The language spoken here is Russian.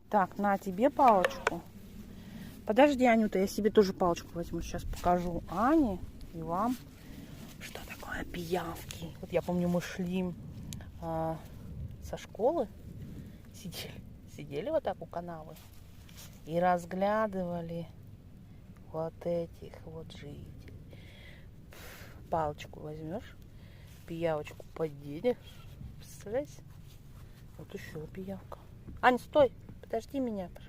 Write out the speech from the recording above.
Так, на тебе палочку. Подожди, Анюта, я себе тоже палочку возьму. Сейчас покажу Ане и вам, что такое пиявки. Вот я помню, мы шли со школы, сидели вот так у канавы и разглядывали вот этих вот жителей. Палочку возьмешь, пиявочку подденешь. Представляете? Вот еще пиявка. Ань, стой! Подожди меня, пожалуйста.